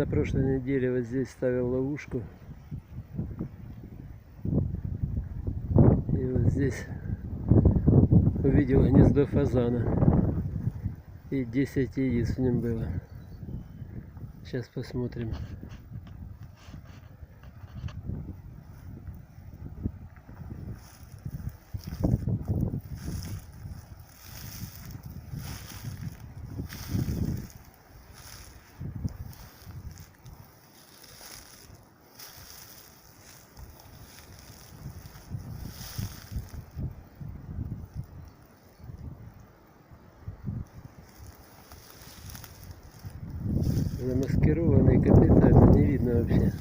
прошлой неделе вот здесь ставил ловушку. И вот здесь увидел гнездо фазана. И 10 яиц в нем было. Сейчас посмотрим. Замаскированный капитально, не видно вообще.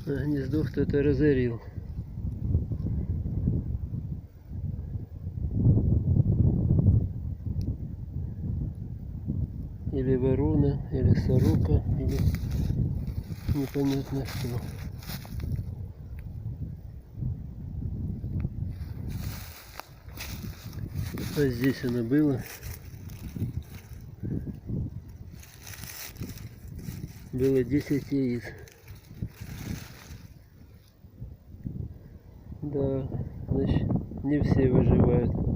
Гнездо кто-то разорил. Или ворона, или сорока, или непонятно что. А здесь оно было. Было 10 яиц. Да, значит, не все выживают.